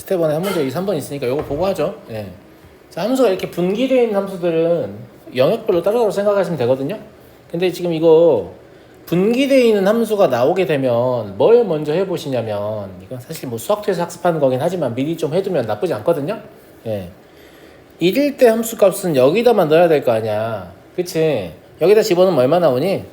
스텝 1에 한 문제, 2, 3번 있으니까 이거 보고 하죠. 예. 자, 함수가 이렇게 분기되어 있는 함수들은 영역별로 따로따로 생각하시면 되거든요. 근데 지금 이거 분기되어 있는 함수가 나오게 되면 뭘 먼저 해보시냐면, 이건 사실 뭐 수학토에서 학습하는 거긴 하지만 미리 좀 해두면 나쁘지 않거든요. 예. 1일 때 함수 값은 여기다만 넣어야 될 거 아니야. 그치? 여기다 집어넣으면 얼마 나오니?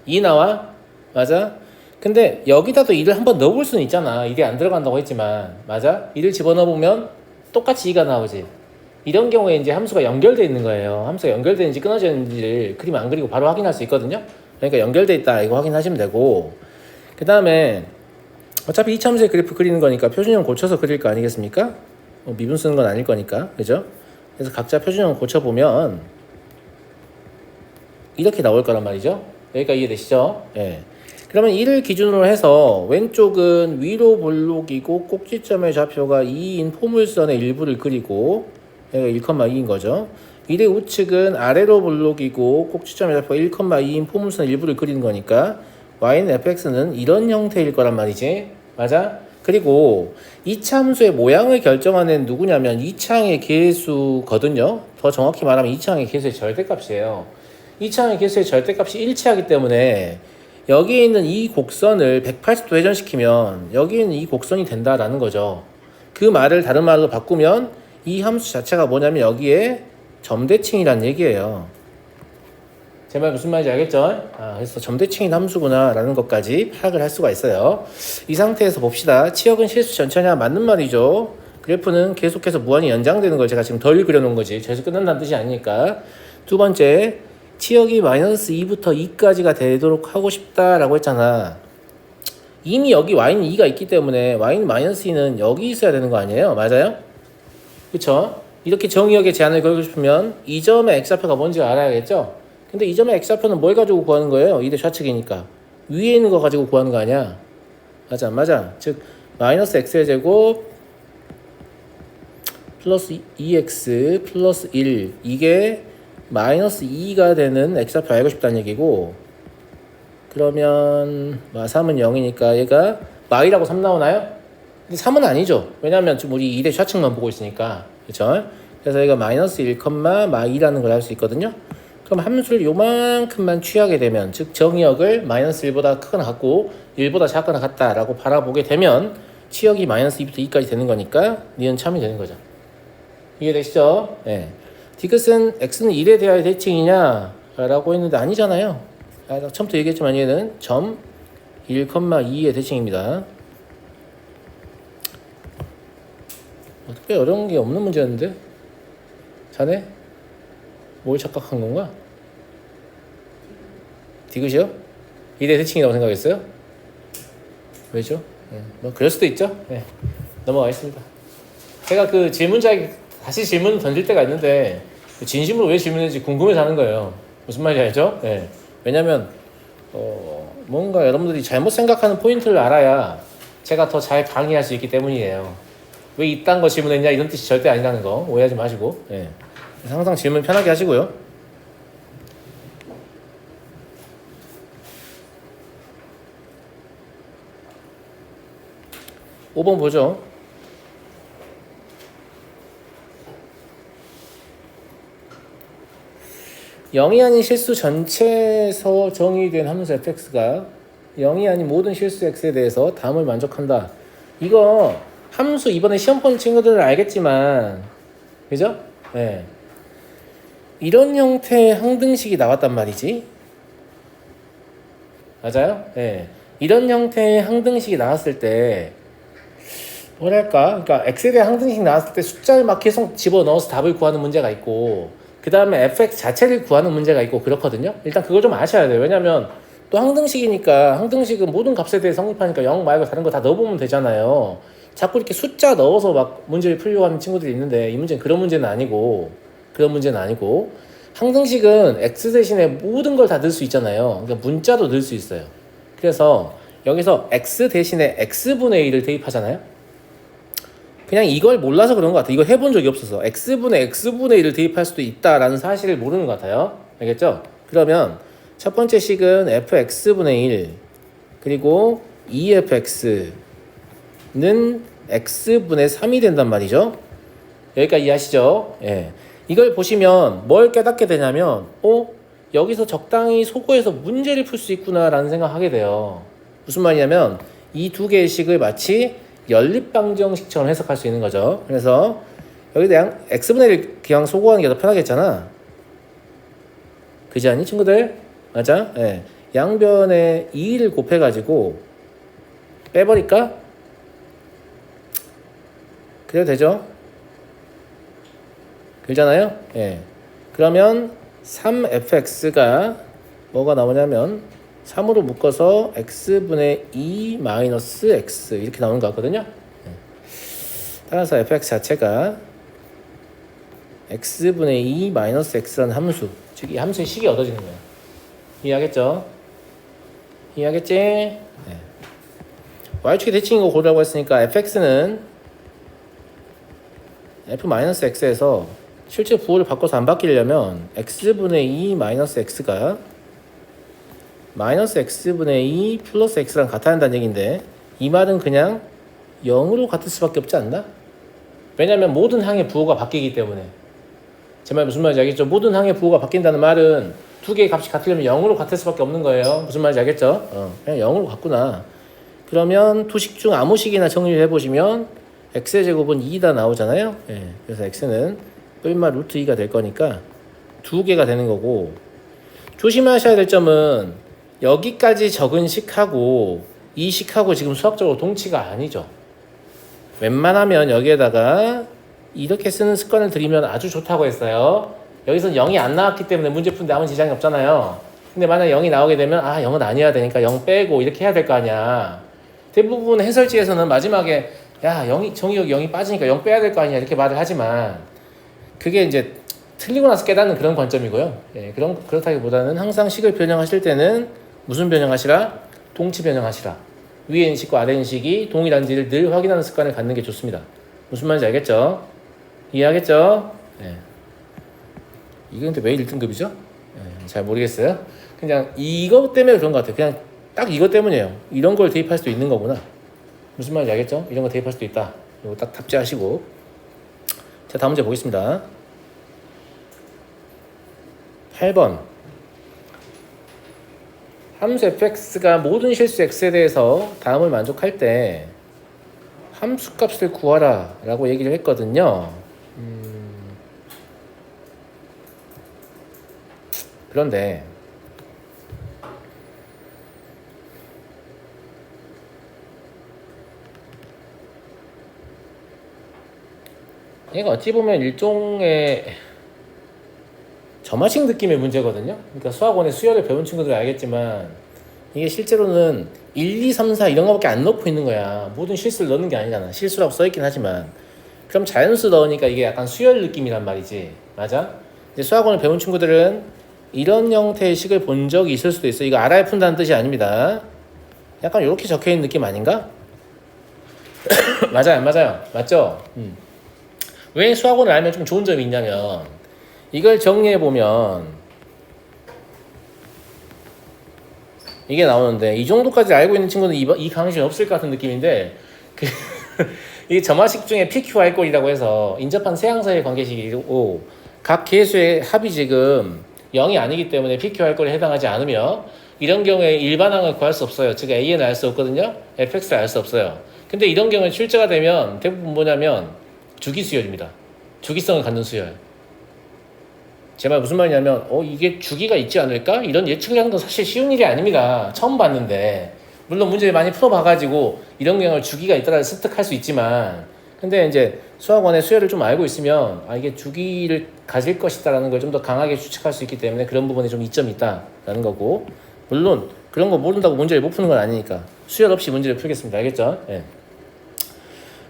2 나와? 맞아? 근데 여기다도 2를 한번 넣어볼 수는 있잖아. 2이 안 들어간다고 했지만. 맞아? 2를 집어넣어보면 똑같이 2가 나오지. 이런 경우에 이제 함수가 연결되어 있는 거예요. 함수가 연결되는지 끊어져 있는지를 그림 안 그리고 바로 확인할 수 있거든요. 그러니까 연결되어 있다 이거 확인하시면 되고, 그 다음에 어차피 이차함수의 그래프 그리는 거니까 표준형 고쳐서 그릴 거 아니겠습니까? 미분 쓰는 건 아닐 거니까. 그죠? 그래서 각자 표준형 고쳐보면 이렇게 나올 거란 말이죠. 여기까지 이해되시죠? 예. 그러면 1을 기준으로 해서 왼쪽은 위로 볼록이고 꼭지점의 좌표가 2인 포물선의 일부를 그리고 여기가 1,2인 거죠. 1의 우측은 아래로 볼록이고 꼭지점의 좌표가 1,2인 포물선의 일부를 그리는 거니까 y는 fx는 이런 형태일 거란 말이지. 맞아? 그리고 2차 함수의 모양을 결정하는 누구냐면 2차항의 계수거든요. 더 정확히 말하면 2차항의 계수의 절대값이에요. 2차항의 계수의 절대값이 일치하기 때문에 여기에 있는 이 곡선을 180도 회전시키면 여기에 있는 이 곡선이 된다라는 거죠. 그 말을 다른 말로 바꾸면 이 함수 자체가 뭐냐면 여기에 점대칭이란 얘기예요. 제 말 무슨 말인지 알겠죠? 그래서 점대칭인 함수구나 라는 것까지 파악을 할 수가 있어요. 이 상태에서 봅시다. 치역은 실수 전체냐? 맞는 말이죠. 그래프는 계속해서 무한히 연장되는 걸 제가 지금 덜 그려놓은 거지. 저기서 끝난다는 뜻이 아니니까. 두 번째, 치역이 마이너스 2부터 2까지가 되도록 하고 싶다라고 했잖아. 이미 여기 y는 2가 있기 때문에 y는 마이너스 2는 여기 있어야 되는 거 아니에요? 맞아요? 그쵸? 이렇게 정의역에 제한을 걸고 싶으면 이 점의 x좌표가 뭔지 알아야겠죠? 근데 이 점의 x좌표는 뭘 가지고 구하는 거예요? 2대 좌측이니까 위에 있는 거 가지고 구하는 거 아니야? 맞아, 맞아. 즉 마이너스 x의 제곱 플러스 2x 플러스 1, 이게 마이너스 2가 되는 x좌표 알고 싶다는 얘기고, 그러면 3은 0이니까 얘가 마이라고 3 나오나요? 근데 3은 아니죠. 왜냐하면 지금 우리 2대 좌측만 보고 있으니까. 그쵸? 그래서 얘가 마이너스 1, 마이라는 걸 알 수 있거든요. 그럼 함수를 요만큼만 취하게 되면, 즉 정의역을 마이너스 1보다 크거나 같고 1보다 작거나 같다라고 바라보게 되면 치역이 마이너스 2부터 2까지 되는 거니까 니은 참이 되는 거죠. 이해되시죠? 네. 디귿은 x는 1에 대하여 대칭이냐? 라고 했는데 아니잖아요. 처음부터 얘기했지만 얘는 점 1,2의 대칭입니다. 어떻게 어려운 게 없는 문제였는데? 자네? 뭘 착각한 건가? 디귿이요? 1의 대칭이라고 생각했어요? 왜죠? 네. 뭐 그럴 수도 있죠. 네. 넘어가겠습니다. 제가 그 질문자에게 다시 질문을 던질 때가 있는데 진심으로 왜 질문했는지 궁금해서 하는 거예요. 무슨 말인지 알죠? 네. 왜냐면 뭔가 여러분들이 잘못 생각하는 포인트를 알아야 제가 더 잘 강의할 수 있기 때문이에요. 왜 이딴 거 질문했냐 이런 뜻이 절대 아니라는 거 오해하지 마시고. 네. 항상 질문 편하게 하시고요. (5번) 보죠. (0이) 아닌 실수 전체에서 정의된 함수 fx가 (0이) 아닌 모든 실수 x에 대해서 다음을 만족한다. 이거 함수 이번에 시험 본 친구들은 알겠지만, 그죠? 네. 이런 형태의 항등식이 나왔단 말이지. 맞아요? 네. 이런 형태의 항등식이 나왔을 때 뭐랄까, 그러니까 x에 대한 항등식 나왔을 때 숫자를 막 계속 집어넣어서 답을 구하는 문제가 있고, 그 다음에 fx 자체를 구하는 문제가 있고 그렇거든요. 일단 그거 좀 아셔야 돼요. 왜냐면 또 항등식이니까, 항등식은 모든 값에 대해 성립하니까 0 말고 다른 거 다 넣어보면 되잖아요. 자꾸 이렇게 숫자 넣어서 막 문제를 풀려고 하는 친구들이 있는데 이 문제는 그런 문제는 아니고, 항등식은 x 대신에 모든 걸 다 넣을 수 있잖아요. 그러니까 문자도 넣을 수 있어요. 그래서 여기서 x 대신에 x분의 1을 대입하잖아요. 그냥 이걸 몰라서 그런 것 같아요. 이거 해본 적이 없어서 x분의 x분의 1을 대입할 수도 있다라는 사실을 모르는 것 같아요. 알겠죠? 그러면 첫 번째 식은 fx분의 1 그리고 2fx는 x분의 3이 된단 말이죠. 여기까지 이해하시죠? 예. 이걸 보시면 뭘 깨닫게 되냐면 여기서 적당히 소거해서 문제를 풀 수 있구나라는 생각하게 돼요. 무슨 말이냐면 이 두 개의 식을 마치 연립방정식처럼 해석할 수 있는 거죠. 그래서 여기다 x분의 1 그냥 소거하는 게 더 편하겠잖아. 그지 않니 친구들? 맞아? 예. 양변에 2를 곱해가지고 빼버릴까? 그래도 되죠? 그러잖아요? 예. 그러면 3fx가 뭐가 나오냐면 3으로 묶어서 x분의 2 마이너스 x 이렇게 나오는 것 같거든요. 예. 따라서 fx 자체가 x분의 2 마이너스 x라는 함수, 즉 이 함수의 식이 얻어지는 거예요. 이해하겠죠? 이해하겠지? 네. y축이 대칭인 거 고르라고 했으니까 fx는 f-x에서 실제 부호를 바꿔서 안 바뀌려면 x분의 2 마이너스 x가 마이너스 x분의 2 플러스 x랑 같아야 한다는 얘기인데 이 말은 그냥 0으로 같을 수밖에 없지 않나? 왜냐면 모든 항의 부호가 바뀌기 때문에. 제 말 무슨 말인지 알겠죠? 모든 항의 부호가 바뀐다는 말은 두 개의 값이 같으려면 0으로 같을 수밖에 없는 거예요. 무슨 말인지 알겠죠? 그냥 0으로 같구나. 그러면 투식 중 아무 식이나 정리를 해보시면 x의 제곱은 2다 나오잖아요. 예, 그래서 x는 뿔마 루트 2가 될 거니까 두 개가 되는 거고, 조심하셔야 될 점은 여기까지 적은 식하고 이 식하고 지금 수학적으로 동치가 아니죠. 웬만하면 여기에다가 이렇게 쓰는 습관을 들이면 아주 좋다고 했어요. 여기서 0이 안 나왔기 때문에 문제 푸는데 아무 지장이 없잖아요. 근데 만약 0이 나오게 되면 0은 아니어야 되니까 0 빼고 이렇게 해야 될 거 아니야. 대부분 해설지에서는 마지막에 정의역이 0이 빠지니까 0 빼야 될 거 아니야 이렇게 말을 하지만 그게 이제 틀리고 나서 깨닫는 그런 관점이고요. 예, 그렇다기보다는 항상 식을 변형하실 때는 무슨 변형하시라? 동치 변형하시라. 위에 있는 식과 아래 있는 식이 동일한지를 늘 확인하는 습관을 갖는 게 좋습니다. 무슨 말인지 알겠죠? 이해하겠죠? 예. 이게 근데 왜 1등급이죠? 예, 잘 모르겠어요. 그냥 이것 때문에 그런 것 같아요. 그냥 딱 이것 때문이에요. 이런 걸 대입할 수도 있는 거구나. 무슨 말인지 알겠죠? 이런 거 대입할 수도 있다. 이거 딱 탑재하시고. 자, 다음 문제 보겠습니다. 8번. 함수 fx가 모든 실수 x에 대해서 다음을 만족할 때 함수값을 구하라 라고 얘기를 했거든요. 그런데 얘가 어찌 보면 일종의 점화식 느낌의 문제거든요. 그러니까 수학원에 수열을 배운 친구들은 알겠지만 이게 실제로는 1, 2, 3, 4 이런 거밖에 안 넣고 있는 거야. 모든 실수를 넣는 게 아니잖아. 실수라고 써있긴 하지만 그럼 자연수 넣으니까 이게 약간 수열 느낌이란 말이지. 맞아? 이제 수학원을 배운 친구들은 이런 형태의 식을 본 적이 있을 수도 있어. 이거 알아야 푼다는 뜻이 아닙니다. 약간 이렇게 적혀있는 느낌 아닌가? 맞아요, 안 맞아요? 맞죠? 왜 수학원을 알면 좀 좋은 점이 있냐면 이걸 정리해보면 이게 나오는데 이 정도까지 알고 있는 친구는 이 강의실에 없을 것 같은 느낌인데 이 점화식 중에 PQR꼴이라고 해서 인접한 세 항사의 관계식이고 각 계수의 합이 지금 0이 아니기 때문에 PQR꼴에 해당하지 않으며 이런 경우에 일반항을 구할 수 없어요. 즉 AN을 알 수 없거든요. FX를 알 수 없어요. 근데 이런 경우에 출제가 되면 대부분 뭐냐면 주기수열입니다. 주기성을 갖는 수열. 제 말 무슨 말이냐면 이게 주기가 있지 않을까? 이런 예측을 하는 건 사실 쉬운 일이 아닙니다. 처음 봤는데 물론 문제를 많이 풀어봐가지고 이런 경우를 주기가 있다를 습득할 수 있지만 근데 이제 수학원의 수열을 좀 알고 있으면 이게 주기를 가질 것이다라는 걸 좀 더 강하게 추측할 수 있기 때문에 그런 부분에 좀 이점이 있다라는 거고 물론 그런 거 모른다고 문제를 못 푸는 건 아니니까 수열 없이 문제를 풀겠습니다. 알겠죠? 네.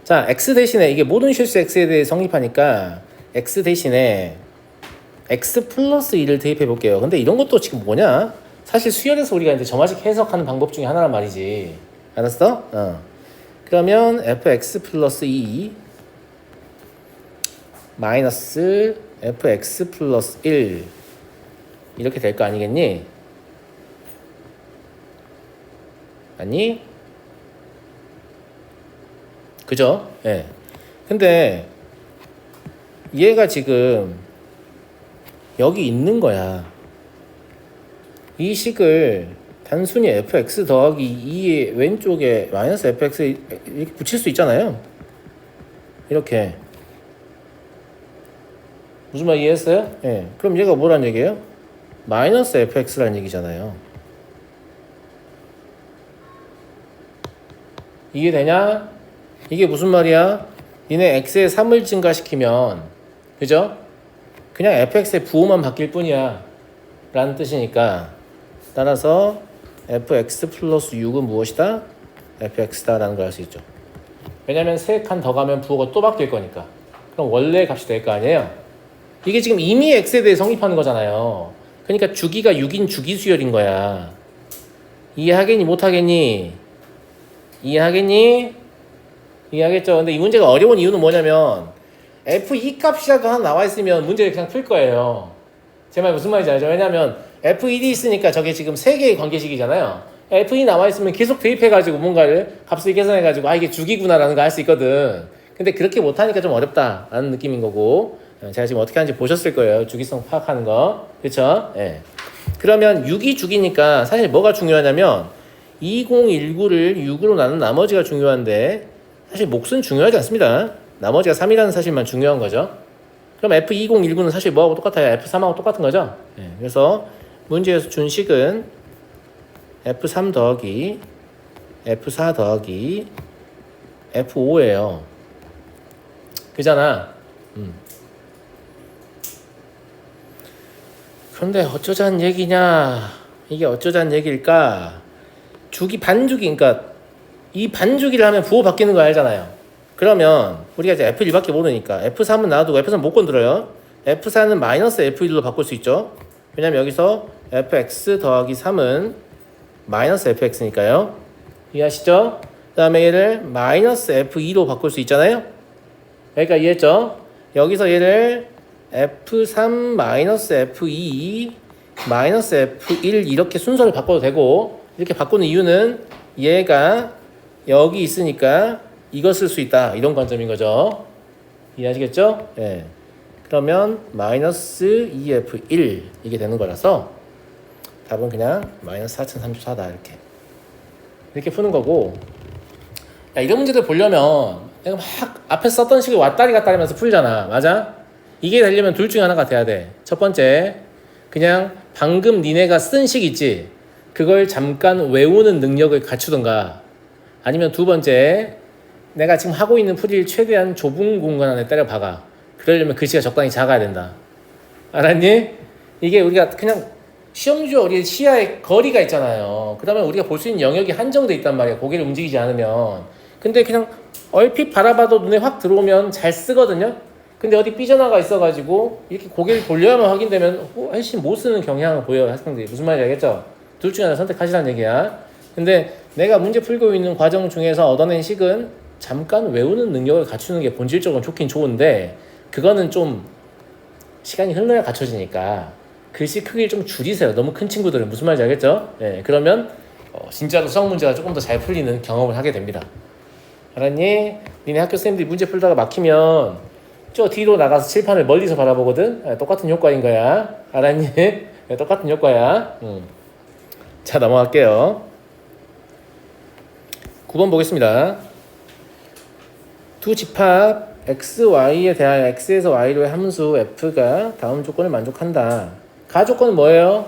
자, x 대신에 이게 모든 실수 x에 대해 성립하니까 x 대신에 x 플러스 2를 대입해 볼게요. 근데 이런 것도 지금 뭐냐? 사실 수열에서 우리가 이제 점화식 해석하는 방법 중에 하나란 말이지. 알았어? 그러면 fx 플러스 2 마이너스 fx 플러스 1 이렇게 될 거 아니겠니? 아니? 그죠? 예. 근데 얘가 지금 여기 있는 거야. 이 식을 단순히 fx 더하기 2의 왼쪽에 마이너스 fx 이렇게 붙일 수 있잖아요. 이렇게. 무슨 말 이해했어요? 예. 그럼 얘가 뭐란 얘기예요? 마이너스 fx라는 얘기잖아요. 이해되냐? 이게 무슨 말이야? 니네 x에 3을 증가시키면, 그죠? 그냥 fx의 부호만 바뀔 뿐이야 라는 뜻이니까, 따라서 fx 플러스 6은 무엇이다? fx다 라는 걸 알 수 있죠. 왜냐면 3칸 더 가면 부호가 또 바뀔 거니까. 그럼 원래 값이 될 거 아니에요? 이게 지금 이미 x에 대해 성립하는 거잖아요. 그러니까 주기가 6인 주기수열인 거야. 이해하겠니? 못하겠니? 이해하겠니? 이해하겠죠? 근데 이 문제가 어려운 이유는 뭐냐면 f2 값이라도 하나 나와 있으면 문제를 그냥 풀 거예요. 제 말 무슨 말인지 알죠? 왜냐면 f1이 있으니까 저게 지금 3개의 관계식이잖아요. f2 나와 있으면 계속 대입해가지고 뭔가를 값을 계산해가지고 아 이게 주기구나라는 걸 알 수 있거든. 근데 그렇게 못하니까 좀 어렵다라는 느낌인 거고, 제가 지금 어떻게 하는지 보셨을 거예요. 주기성 파악하는 거. 그쵸? 예. 그러면 6이 주기니까 사실 뭐가 중요하냐면 2019를 6으로 나눈 나머지가 중요한데 사실 몫은 중요하지 않습니다. 나머지가 3이라는 사실만 중요한 거죠. 그럼 F2019는 사실 뭐하고 똑같아요? F3하고 똑같은 거죠. 예. 그래서 문제에서 준 식은 F3 더하기 F4 더하기 F5예요. 그잖아. 그런데 어쩌자는 얘기냐? 이게 어쩌자는 얘기일까? 반주기, 그러니까 이 반주기를 하면 부호 바뀌는 거 알잖아요. 그러면 우리가 이제 F1밖에 모르니까 F3은 놔두고 F3 못 건드려요. F4는 마이너스 F1로 바꿀 수 있죠. 왜냐면 여기서 fx 더하기 3은 마이너스 fx니까요. 이해하시죠? 그 다음에 얘를 마이너스 f2로 바꿀 수 있잖아요. 그러니까 이해했죠? 여기서 얘를 f3 마이너스 f2 마이너스 f1 이렇게 순서를 바꿔도 되고, 이렇게 바꾸는 이유는 얘가 여기 있으니까 이거 쓸 수 있다 이런 관점인 거죠. 이해하시겠죠? 예. 그러면 마이너스 2f1 이게 되는 거라서 답은 그냥 마이너스 4034다 이렇게 푸는 거고. 야, 이런 문제들 보려면 내가 막 앞에 썼던 식을 왔다리 갔다리 하면서 풀잖아. 맞아? 이게 되려면 둘 중에 하나가 돼야 돼. 첫 번째, 그냥 방금 니네가 쓴 식 있지? 그걸 잠깐 외우는 능력을 갖추던가, 아니면 두 번째, 내가 지금 하고 있는 풀이를 최대한 좁은 공간 안에 때려 박아. 그러려면 글씨가 적당히 작아야 된다. 알았니? 이게 우리가 그냥 시험주 우리 시야의 거리가 있잖아요. 그러면 우리가 볼 수 있는 영역이 한정돼 있단 말이야. 고개를 움직이지 않으면. 근데 그냥 얼핏 바라봐도 눈에 확 들어오면 잘 쓰거든요. 근데 어디 삐져나가 있어가지고 이렇게 고개를 돌려야만 확인되면 훨씬 못 쓰는 경향을 보여요, 학생들이. 무슨 말인지 알겠죠? 둘 중에 하나 선택하시라는 얘기야. 근데 내가 문제 풀고 있는 과정 중에서 얻어낸 식은 잠깐 외우는 능력을 갖추는 게 본질적으로 좋긴 좋은데, 그거는 좀 시간이 흘러야 갖춰지니까 글씨 크기를 좀 줄이세요. 너무 큰 친구들은. 무슨 말인지 알겠죠? 네, 그러면 진짜로 수학 문제가 조금 더 잘 풀리는 경험을 하게 됩니다. 알았니? 니네 학교 선생님들이 문제 풀다가 막히면 저 뒤로 나가서 칠판을 멀리서 바라보거든. 똑같은 효과인 거야. 알았니? 똑같은 효과야. 자, 넘어갈게요. 9번 보겠습니다. 두 집합 x, y에 대하여 x에서 y로의 함수 f가 다음 조건을 만족한다. 가조건은 뭐예요?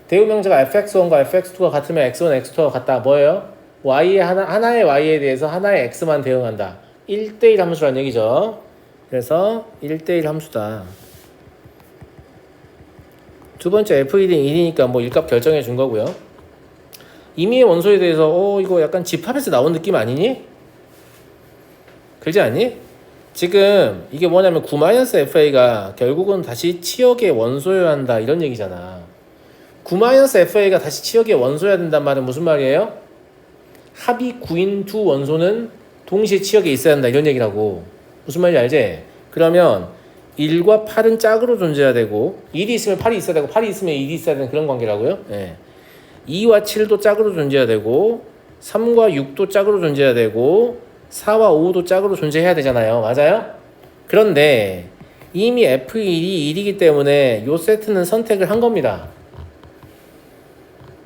대우명제가 fx1과 fx2가 같으면 x1, x2가 같다. 뭐예요? y의 하나의 y에 대해서 하나의 x만 대응한다. 1대1 함수라는 얘기죠. 그래서 1대1 함수다. 두 번째 f1은 1이니까 뭐 일값 결정해 준 거고요. 임의의 원소에 대해서 이거 약간 집합에서 나온 느낌 아니니? 그러지 않니? 지금 이게 뭐냐면 9-FA가 결국은 다시 치역의 원소여야 한다 이런 얘기잖아. 9-FA가 다시 치역의 원소여야 된단 말은 무슨 말이에요? 합이 9인 두 원소는 동시에 치역에 있어야 한다 이런 얘기라고. 무슨 말인지 알지? 그러면 1과 8은 짝으로 존재해야 되고, 1이 있으면 8이 있어야 되고 8이 있으면 1이 있어야 되는 그런 관계라고요. 네. 2와 7도 짝으로 존재해야 되고, 3과 6도 짝으로 존재해야 되고 4와 5도 짝으로 존재해야 되잖아요. 맞아요? 그런데 이미 F1이 1이기 때문에 요 세트는 선택을 한 겁니다.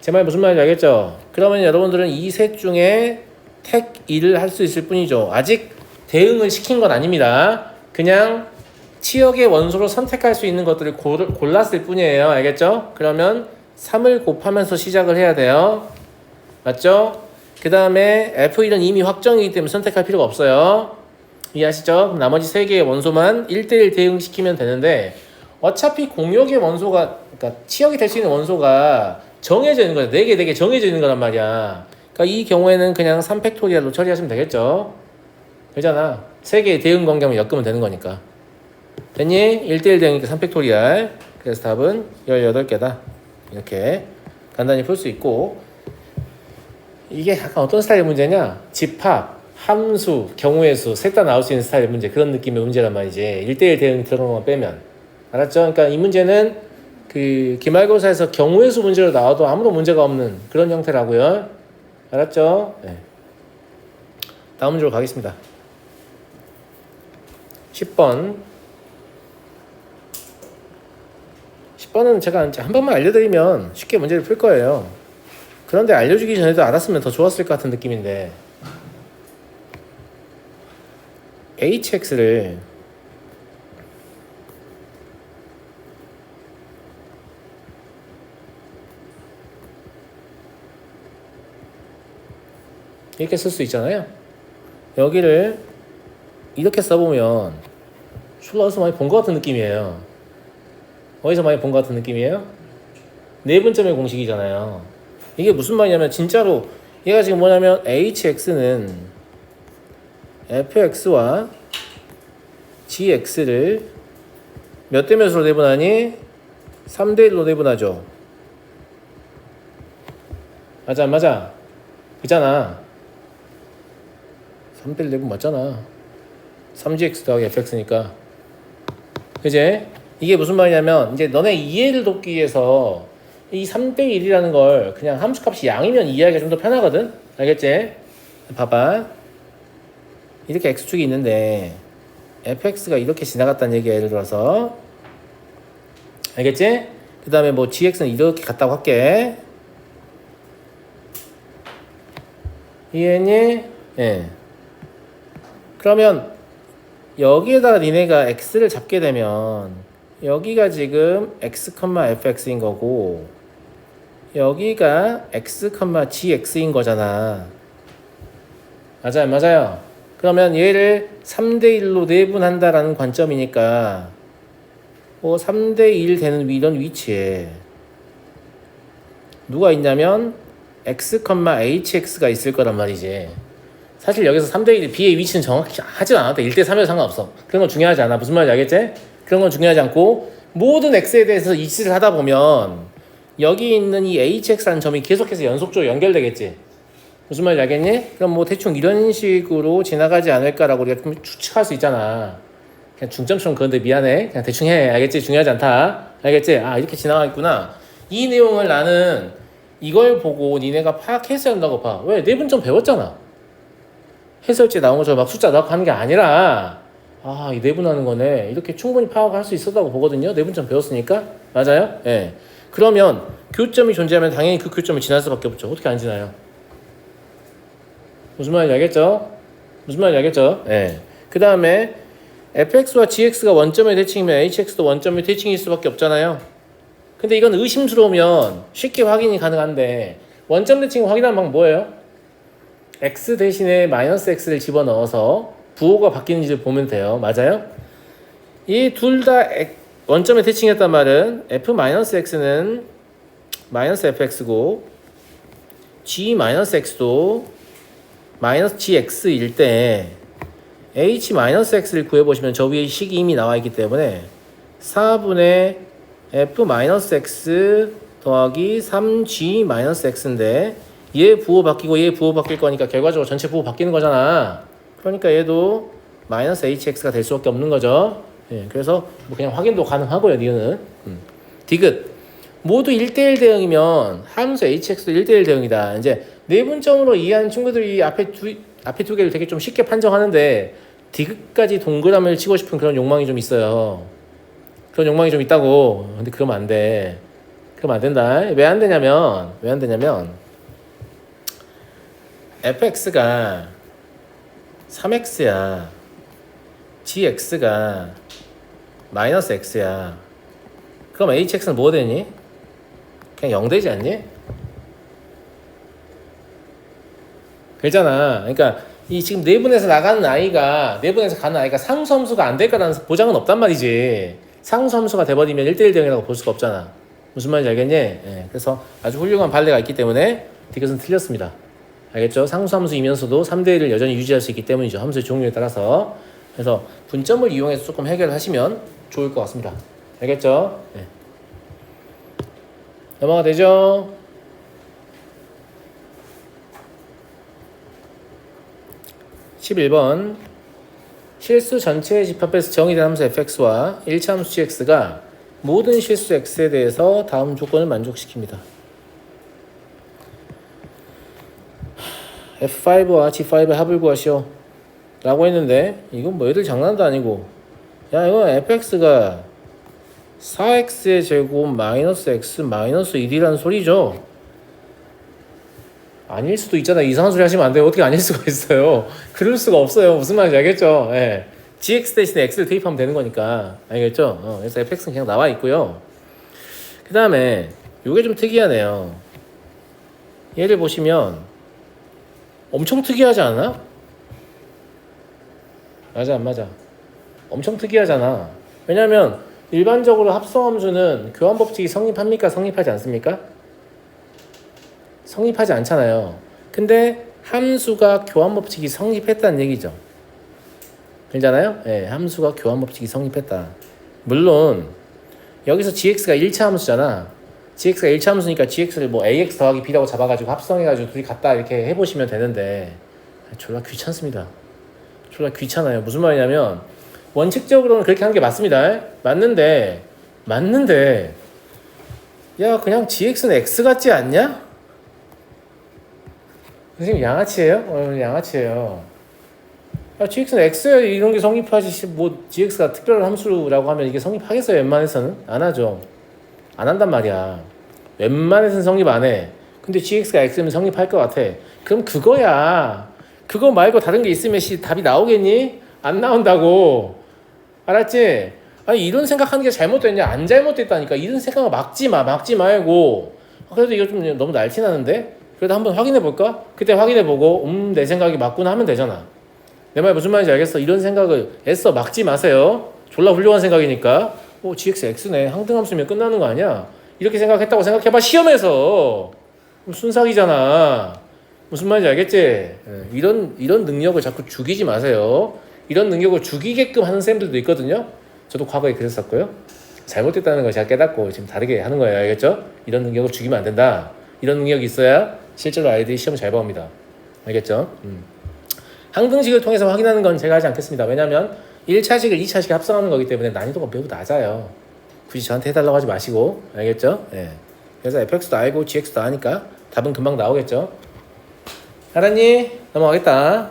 제 말 무슨 말인지 알겠죠? 그러면 여러분들은 이 셋 중에 택 1을 할 수 있을 뿐이죠. 아직 대응을 시킨 건 아닙니다. 그냥 치역의 원소로 선택할 수 있는 것들을 골랐을 뿐이에요. 알겠죠? 그러면 3을 곱하면서 시작을 해야 돼요. 맞죠? 그 다음에 F1은 이미 확정이기 때문에 선택할 필요가 없어요. 이해하시죠? 나머지 3개의 원소만 1대1 대응시키면 되는데 어차피 공역의 원소가, 그러니까 치역이 될 수 있는 원소가 정해져 있는 거야. 4개 정해져 있는 거란 말이야. 그러니까 이 경우에는 그냥 3팩토리얼로 처리하시면 되겠죠? 되잖아. 3개의 대응 관계만 엮으면 되는 거니까. 됐니? 1대1 대응이니까 3팩토리얼. 그래서 답은 18개다. 이렇게 간단히 풀 수 있고, 이게 약간 어떤 스타일의 문제냐? 집합, 함수, 경우의 수, 셋 다 나올 수 있는 스타일의 문제, 그런 느낌의 문제란 말이지. 1대1 대응 들어간 것만 빼면. 알았죠? 그러니까 이 문제는 그 기말고사에서 경우의 수 문제로 나와도 아무런 문제가 없는 그런 형태라고요. 알았죠? 네. 다음 문제로 가겠습니다. 10번. 10번은 제가 한 번만 알려드리면 쉽게 문제를 풀 거예요. 그런데 알려주기 전에도 알았으면 더 좋았을 것 같은 느낌인데, hx를 이렇게 쓸 수 있잖아요. 여기를 이렇게 써보면 슐러스 많이 본 것 같은 느낌이에요. 어디서 많이 본 것 같은 느낌이에요? 네분점의 공식이잖아요. 이게 무슨 말이냐면 진짜로 얘가 지금 뭐냐면 hx는 fx와 gx를 몇 대 몇으로 내분하니? 3대 1로 내분하죠. 맞아 안 맞아? 그잖아. 3대 1 내분 맞잖아. 3gx 더하기 fx니까. 그지? 이게 무슨 말이냐면 이제 너네 이해를 돕기 위해서 이 3대 1이라는 걸 그냥 함수값이 양이면 이해하기가 좀 더 편하거든? 알겠지? 봐봐. 이렇게 x축이 있는데 fx가 이렇게 지나갔다는 얘기야. 예를 들어서. 알겠지? 그 다음에 뭐 gx는 이렇게 갔다고 할게. 이해했니? 예. 그러면 여기에다가 니네가 x를 잡게 되면 여기가 지금 x, fx인 거고 여기가 x, gx인 거잖아. 맞아요, 맞아요. 그러면 얘를 3대 1로 내분한다라는 관점이니까 뭐 3대 1 되는 이런 위치에 누가 있냐면 x, hx가 있을 거란 말이지. 사실 여기서 3대 1 b의 위치는 정확히 하지 않아도 1대 3에도 상관없어. 그런 건 중요하지 않아. 무슨 말인지 알겠지? 그런 건 중요하지 않고 모든 x에 대해서 이치를 하다 보면 여기 있는 이 hx라는 점이 계속해서 연속적으로 연결되겠지. 무슨 말인지 알겠니? 그럼 뭐 대충 이런 식으로 지나가지 않을까라고 우리가 좀 추측할 수 있잖아. 그냥 중점처럼 그런데 미안해. 그냥 대충 해. 알겠지? 중요하지 않다. 알겠지? 아, 이렇게 지나가겠구나. 이 내용을 나는 이걸 보고 니네가 파악해서 한다고 봐. 왜? 내분점 배웠잖아. 해설지에 나온 것처럼 막 숫자 넣고 하는 게 아니라 아, 이 내분하는 거네. 이렇게 충분히 파악할 수 있었다고 보거든요. 내분점 배웠으니까. 맞아요? 예. 네. 그러면 교점이 존재하면 당연히 그 교점을 지날 수밖에 없죠. 어떻게 안 지나요? 무슨 말인지 알겠죠? 무슨 말인지 알겠죠? 예. 네. 그 다음에 fx와 gx가 원점의 대칭이면 hx도 원점의 대칭일 수밖에 없잖아요. 근데 이건 의심스러우면 쉽게 확인이 가능한데 원점 대칭 확인하는 방법 뭐예요? x 대신에 마이너스 x를 집어넣어서 부호가 바뀌는지를 보면 돼요. 맞아요? 이 둘 다 원점에 대칭했단 말은 f-x는 마이너스 fx고 g-x도 마이너스 gx일 때 h-x를 구해보시면 저 위에 식이 이미 나와 있기 때문에 4분의 f-x 더하기 3g-x인데 얘 부호 바뀌고 얘 부호 바뀔 거니까 결과적으로 전체 부호 바뀌는 거잖아. 그러니까 얘도 마이너스 hx가 될 수밖에 없는 거죠. 예, 그래서 뭐 그냥 확인도 가능하고요. 니은은 디귿 모두 1대1 대응이면 함수 hx도 1대1 대응이다. 이제 내분점으로 이해하는 친구들이 앞에 두 개를 되게 좀 쉽게 판정하는데 디귿까지 동그라미를 치고 싶은 그런 욕망이 좀 있어요. 그런 욕망이 좀 있다고. 근데 그러면 안 돼. 그러면 안 된다. 왜 안 되냐면 fx가 3x야. gx가 마이너스 x야. 그럼 hx는 뭐 되니? 그냥 0 되지 않니? 그렇잖아. 그러니까 이 지금 내분에서 가는 아이가 상수함수가 안 될 거라는 보장은 없단 말이지. 상수함수가 돼버리면 1대1 대응이라고 볼 수가 없잖아. 무슨 말인지 알겠니? 예, 그래서 아주 훌륭한 판례가 있기 때문에 디귿은 틀렸습니다. 알겠죠? 상수함수이면서도 3대1을 여전히 유지할 수 있기 때문이죠. 함수의 종류에 따라서. 그래서 분점을 이용해서 조금 해결을 하시면 좋을 것 같습니다. 알겠죠? 예. 넘어가 되죠? (11번) 실수 전체의 집합에서 정의된 함수 fx와 1차 함수 gx가 모든 실수 x에 대해서 다음 조건을 만족시킵니다. F5와 G5의 합을 구하시오 라고 했는데 이건 뭐 애들 장난도 아니고 야 이거 fx가 4x의 제곱 마이너스 x 마이너스 1이라는 소리죠. 아닐 수도 있잖아. 이상한 소리 하시면 안 돼요. 어떻게 아닐 수가 있어요. 그럴 수가 없어요. 무슨 말인지 알겠죠? 예. gx 대신에 x를 대입하면 되는 거니까 알겠죠? 그래서 fx는 그냥 나와 있고요. 그 다음에 요게 좀 특이하네요. 얘를 보시면 엄청 특이하지 않아? 맞아 안 맞아? 엄청 특이하잖아. 왜냐면 일반적으로 합성함수는 교환법칙이 성립합니까? 성립하지 않습니까? 성립하지 않잖아요. 근데 함수가 교환법칙이 성립했다는 얘기죠. 그렇잖아요? 네, 함수가 교환법칙이 성립했다. 물론 여기서 gx가 1차 함수잖아. gx가 1차 함수니까 gx를 뭐 ax 더하기 b라고 잡아가지고 합성해가지고 둘이 같다 이렇게 해보시면 되는데 졸라 귀찮습니다. 졸라 귀찮아요. 무슨 말이냐면 원칙적으로는 그렇게 한 게 맞습니다. 맞는데 야 그냥 gx는 x 같지 않냐? 선생님 양아치예요? 양아치예요. gx는 x야 이런 게 성립하지 뭐 gx가 특별한 함수라고 하면 이게 성립하겠어요? 웬만해서는? 안 하죠. 안 한단 말이야. 웬만해서는 성립 안 해. 근데 gx가 x면 성립할 것 같아. 그럼 그거야. 그거 말고 다른 게 있으면 답이 나오겠니? 안 나온다고. 알았지? 아니 이런 생각하는 게 잘못됐냐? 안 잘못됐다니까. 이런 생각을 막지 말고. 그래도 이거 좀 너무 날티나는데? 그래도 한번 확인해 볼까? 그때 확인해 보고 내 생각이 맞구나 하면 되잖아. 내 말 무슨 말인지 알겠어? 이런 생각을 애써 막지 마세요. 졸라 훌륭한 생각이니까. gx x네. 항등함수면 끝나는 거 아니야? 이렇게 생각했다고 생각해봐. 시험에서. 순삭이잖아. 무슨 말인지 알겠지? 이런 능력을 자꾸 죽이지 마세요. 이런 능력을 죽이게끔 하는 쌤들도 있거든요. 저도 과거에 그랬었고요. 잘못됐다는 걸 제가 깨닫고 지금 다르게 하는 거예요. 알겠죠? 이런 능력을 죽이면 안 된다. 이런 능력이 있어야 실제로 아이들이 시험 잘 봐옵니다. 알겠죠? 항등식을 통해서 확인하는 건 제가 하지 않겠습니다. 왜냐하면 1차식을 2차식에 합성하는 거기 때문에 난이도가 매우 낮아요. 굳이 저한테 해달라고 하지 마시고. 알겠죠? 예. 그래서 fx도 알고 gx도 아니까 답은 금방 나오겠죠? 알았니? 넘어가겠다.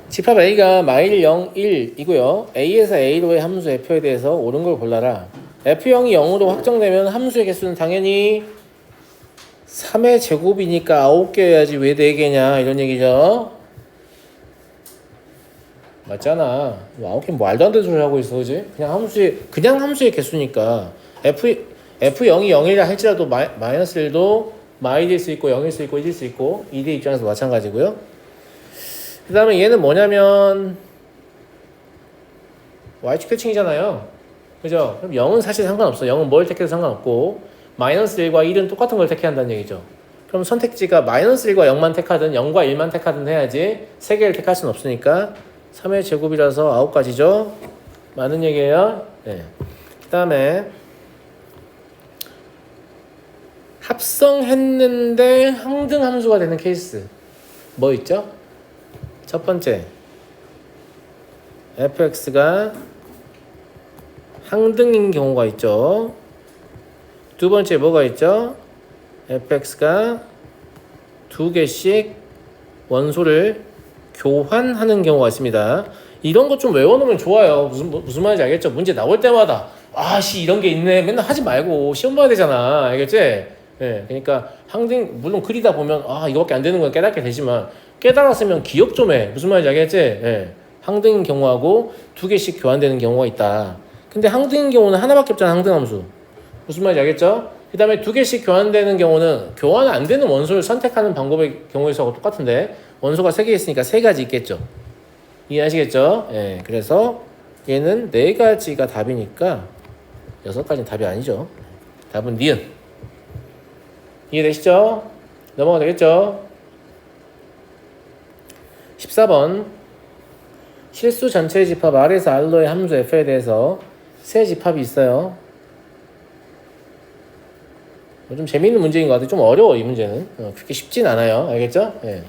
집합 A가 마일 0, 1이고요. A에서 A로의 함수 F에 대해서 옳은 걸 골라라. F0이 0으로 확정되면 함수의 개수는 당연히 3의 제곱이니까 9개여야지 왜 4개냐 이런 얘기죠. 맞잖아. 9개는 말도 안 되는 소리 하고 있어, 그지? 그냥 함수의 개수니까 F0이 0이라 할지라도 마이너스 1도 마일일 수 있고 0일 수 있고 1일 수 있고 2대 입장에서 마찬가지고요. 그 다음에 얘는 뭐냐면 y축 대칭이잖아요. 그죠? 그럼 0은 사실 상관없어. 0은 뭘 택해도 상관없고 마이너스 1과 1은 똑같은 걸 택해야 한다는 얘기죠. 그럼 선택지가 마이너스 1과 0만 택하든 0과 1만 택하든 해야지 3개를 택할 수는 없으니까 3의 제곱이라서 9가지죠. 맞는 얘기예요. 네. 그 다음에 합성했는데 항등함수가 되는 케이스 뭐 있죠? 첫 번째 fx가 항등인 경우가 있죠. 두 번째 뭐가 있죠? fx가 두 개씩 원소를 교환하는 경우가 있습니다. 이런 것 좀 외워놓으면 좋아요. 무슨 말인지 알겠죠? 문제 나올 때마다 아씨 이런 게 있네 맨날 하지 말고 시험 봐야 되잖아. 알겠지? 예, 그러니까 항등 물론 그리다 보면 아 이거밖에 안 되는 건 깨닫게 되지만 깨달았으면 기억 좀 해. 무슨 말인지 알겠지? 예, 항등인 경우하고 두 개씩 교환되는 경우가 있다. 근데 항등인 경우는 하나밖에 없잖아. 항등함수. 무슨 말인지 알겠죠? 그 다음에 두 개씩 교환되는 경우는 교환 안 되는 원소를 선택하는 방법의 경우에서하고 똑같은데 원소가 세 개 있으니까 세 가지 있겠죠. 이해하시겠죠? 예, 그래서 얘는 네 가지가 답이니까 여섯 가지는 답이 아니죠. 답은 니은. 이해되시죠? 넘어가도 되겠죠? 14번 실수 전체 집합 R에서 R로의 함수 F에 대해서 세 집합이 있어요. 좀 재미있는 문제인 것 같아요. 좀 어려워 이 문제는. 그렇게 쉽진 않아요. 알겠죠? 예.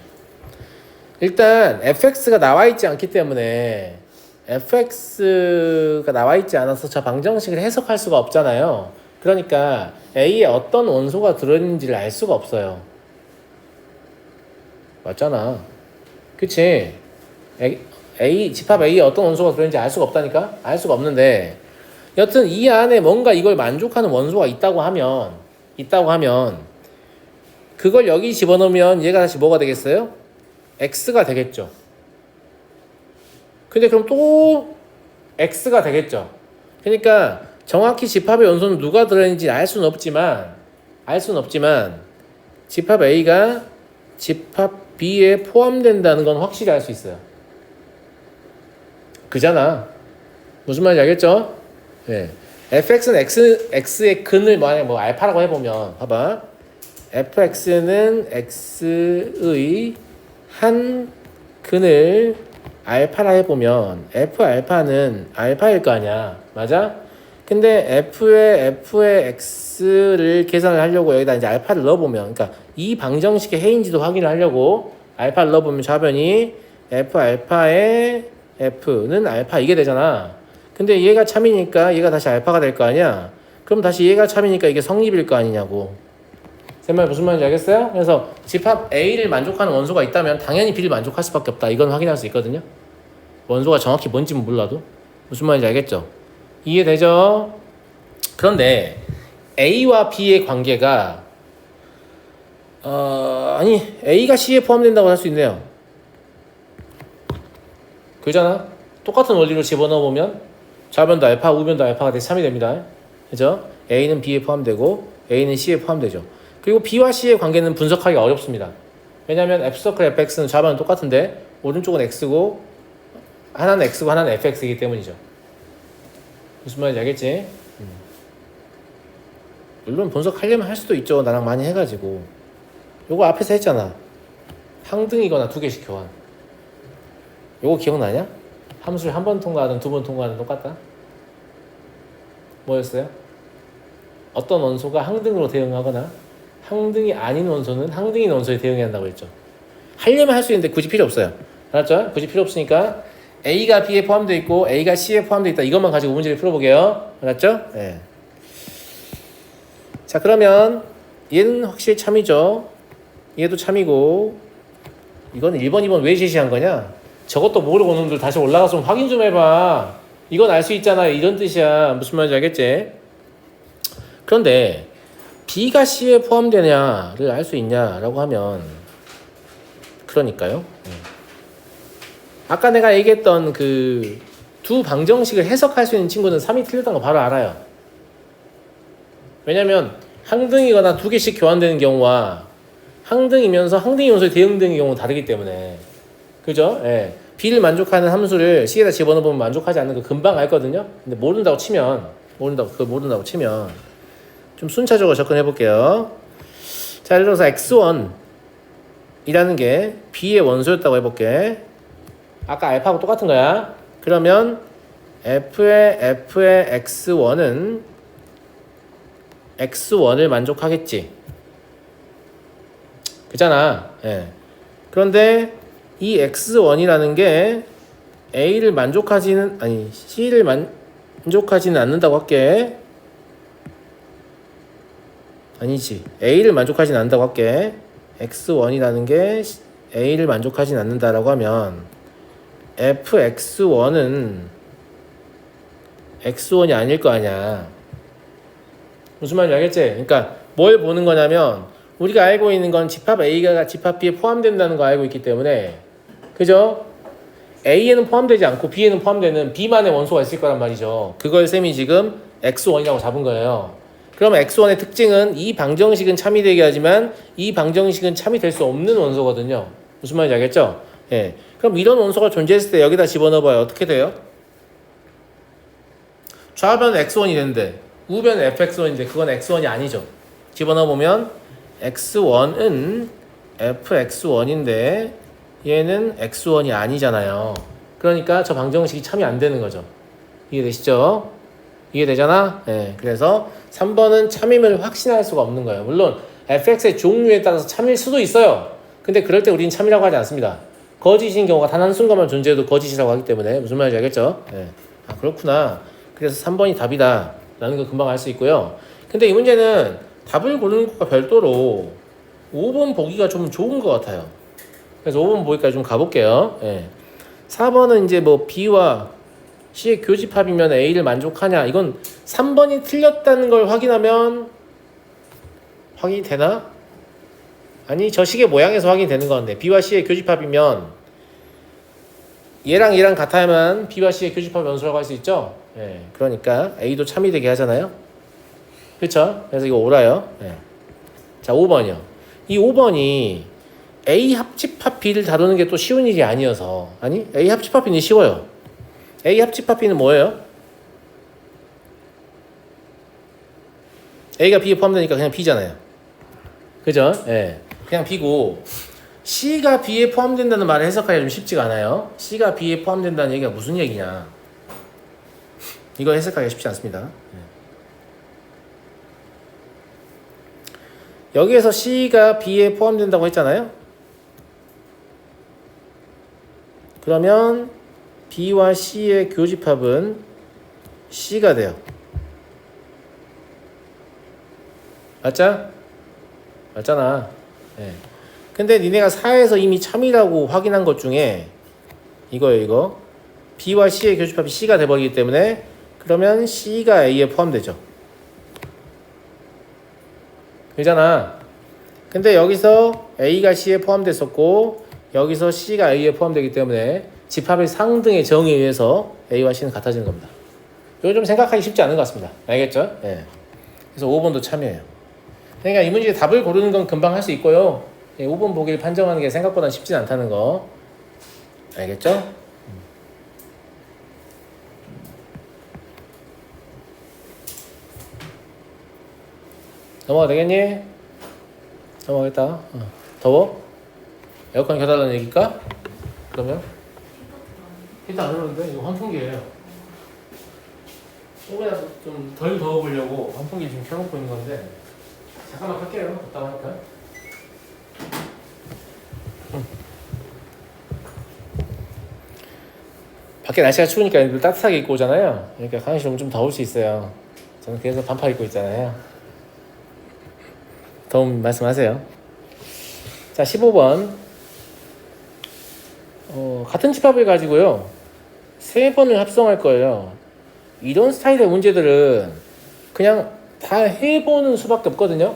일단 fx가 나와 있지 않기 때문에 fx가 나와 있지 않아서 저 방정식을 해석할 수가 없잖아요. 그러니까 A에 어떤 원소가 들어있는지를 알 수가 없어요. 맞잖아. 그치? 집합 A에 어떤 원소가 들어있는지 알 수가 없다니까? 알 수가 없는데 여튼 이 안에 뭔가 이걸 만족하는 원소가 있다고 하면 그걸 여기 집어넣으면 얘가 다시 뭐가 되겠어요? X가 되겠죠. 근데 그럼 또 X가 되겠죠. 그러니까 정확히 집합의 원소는 누가 들어있는지 알 수는 없지만 집합 A가 집합 B에 포함된다는 건 확실히 알 수 있어요. 그잖아. 무슨 말인지 알겠죠? 네. fx는 x의 근을 만약에 뭐 알파라고 해보면 봐봐. fx는 x의 한 근을 알파라 해보면 f알파는 알파일 거 아니야. 맞아? 근데 f의 x를 계산을 하려고 여기다 이제 알파를 넣어보면 그러니까 이 방정식의 해인지도 확인을 하려고 알파를 넣어보면 좌변이 f알파의 f는 알파 이게 되잖아. 근데 얘가 참이니까 얘가 다시 알파가 될 거 아니야. 그럼 다시 얘가 참이니까 이게 성립일 거 아니냐고. 제 말 무슨 말인지 알겠어요? 그래서 집합 A를 만족하는 원소가 있다면 당연히 B를 만족할 수밖에 없다. 이건 확인할 수 있거든요. 원소가 정확히 뭔지는 몰라도. 무슨 말인지 알겠죠? 이해되죠? 그런데 A와 B의 관계가 아니 A가 C에 포함된다고 할 수 있네요. 그잖아. 똑같은 원리로 집어넣어 보면 좌변도 알파, 우변도 알파가 돼서 3이 됩니다. 그죠? A는 B에 포함되고 A는 C에 포함되죠. 그리고 B와 C의 관계는 분석하기가 어렵습니다. 왜냐하면 F서클 fx는 좌변은 똑같은데 오른쪽은 x고 하나는 x고 하나는 fx이기 때문이죠. 무슨 말인지 알겠지? 물론 분석하려면 할 수도 있죠. 나랑 많이 해가지고. 요거 앞에서 했잖아. 항등이거나 두 개씩 교환. 요거 기억나냐? 함수를 한 번 통과하든 두 번 통과하든 똑같다. 뭐였어요? 어떤 원소가 항등으로 대응하거나 항등이 아닌 원소는 항등인 원소에 대응해야 한다고 했죠. 하려면 할 수 있는데 굳이 필요 없어요. 알았죠? 굳이 필요 없으니까 A가 B에 포함되어 있고 A가 C에 포함되어 있다. 이것만 가지고 문제를 풀어보게요. 알았죠? 네. 자, 그러면 얘는 확실히 참이죠. 얘도 참이고 이건 1번, 2번 왜 제시한 거냐? 저것도 모르고 놈들 다시 올라가서 좀 확인 좀 해봐. 이건 알 수 있잖아. 이런 뜻이야. 무슨 말인지 알겠지? 그런데 B가 C에 포함되냐를 알 수 있냐라고 하면 그러니까요. 아까 내가 얘기했던 그 두 방정식을 해석할 수 있는 친구는 3이 틀렸던 거 바로 알아요. 왜냐면 항등이거나 두 개씩 교환되는 경우와 항등이면서 항등이 원소에 대응되는 경우는 다르기 때문에 그죠? 예. B를 만족하는 함수를 C에다 집어넣으면 만족하지 않는 거 금방 알거든요. 근데 모른다고 치면 좀 순차적으로 접근해 볼게요. 자, 예를 들어서 x1이라는 게 B의 원소였다고 해볼게. 아까 알파하고 똑같은 거야. 그러면 f의 x1은 x1을 만족하겠지. 그잖아. 예. 그런데 이 x1이라는 게 A를 만족하지는 아니 C를 만족하지는 않는다고 할게. 아니지. A를 만족하지는 않는다고 할게. X1이라는 게 A를 만족하지는 않는다라고 하면 fx1은 x1이 아닐 거 아니야. 무슨 말인지 알겠지? 그러니까 뭘 보는 거냐면 우리가 알고 있는 건 집합 A가 집합 B에 포함된다는 거 알고 있기 때문에, 그죠? A에는 포함되지 않고 B에는 포함되는 B만의 원소가 있을 거란 말이죠. 그걸 쌤이 지금 x1이라고 잡은 거예요. 그러면 x1의 특징은 이 방정식은 참이 되게 하지만 이 방정식은 참이 될 수 없는 원소거든요. 무슨 말인지 알겠죠? 예. 그럼 이런 원소가 존재했을 때 여기다 집어넣어봐요. 어떻게 돼요? 좌변은 x1이 되는데 우변은 fx1인데 그건 x1이 아니죠. 집어넣어보면 x1은 fx1인데 얘는 x1이 아니잖아요. 그러니까 저 방정식이 참이 안 되는 거죠. 이해되시죠? 이해되잖아? 네. 그래서 3번은 참임을 확신할 수가 없는 거예요. 물론 fx의 종류에 따라서 참일 수도 있어요. 근데 그럴 때 우리는 참이라고 하지 않습니다. 거짓인 경우가 단 한순간만 존재해도 거짓이라고 하기 때문에. 무슨 말인지 알겠죠? 네. 아, 그렇구나. 그래서 3번이 답이다 라는 거 금방 알 수 있고요. 근데 이 문제는 답을 고르는 것과 별도로 5번 보기가 좀 좋은 것 같아요. 그래서 5번 보기까지 좀 가볼게요. 네. 4번은 이제 뭐 B와 C의 교집합이면 A를 만족하냐, 이건 3번이 틀렸다는 걸 확인하면 확인이 되나? 아니, 저 식의 모양에서 확인이 되는 건데 B와 C의 교집합이면 얘랑 얘랑 같아야만 B와 C의 교집합 원소라고 할 수 있죠? 예, 그러니까 A도 참이 되게 하잖아요. 그렇죠? 그래서 이거 옳아요. 예. 자, 5번이요. 이 5번이 A 합집합 B를 다루는 게 또 쉬운 일이 아니어서, 아니, A 합집합 B는 쉬워요. A 합집합 B는 뭐예요? A가 B에 포함되니까 그냥 B잖아요. 그죠? 예. 그냥 B고, C가 B에 포함된다는 말을 해석하기가 좀 쉽지가 않아요. C가 B에 포함된다는 얘기가 무슨 얘기냐. 이거 해석하기가 쉽지 않습니다. 여기에서 C가 B에 포함된다고 했잖아요. 그러면 B와 C의 교집합은 C가 돼요. 맞자? 맞잖아. 네. 근데 니네가 4에서 이미 참이라고 확인한 것 중에 이거예요, 이거. B와 C의 교집합이 C가 돼버리기 때문에 그러면 C가 A에 포함되죠. 그잖아. 근데 여기서 A가 C에 포함됐었고 여기서 C가 A에 포함되기 때문에 집합의 상등의 정의에 의해서 A와 C는 같아지는 겁니다. 이거 좀 생각하기 쉽지 않은 것 같습니다. 알겠죠? 예. 그래서 5번도 참여해요. 그러니까 이 문제의 답을 고르는 건 금방 할 수 있고요. 5번 보기를 판정하는 게 생각보다 쉽진 않다는 거. 알겠죠? 넘어가 되겠니? 넘어가겠다. 더워? 에어컨 켜달라는 얘기일까? 그러면? 히터 안 오는데? 이거 환풍기예요. 조금이라도 좀 덜 더워 보려고 환풍기 지금 켜놓고 있는 건데 잠깐만 할게요. 갔다 하니까. 밖에 날씨가 추우니까 따뜻하게 입고 오잖아요. 그러니까 강희 씨 좀 더울 수 있어요. 저는 그래서 반팔 입고 있잖아요. 더움 말씀하세요. 자, 15번. 같은 집합을 가지고요 3번을 합성할 거예요. 이런 스타일의 문제들은 그냥 다 해보는 수밖에 없거든요.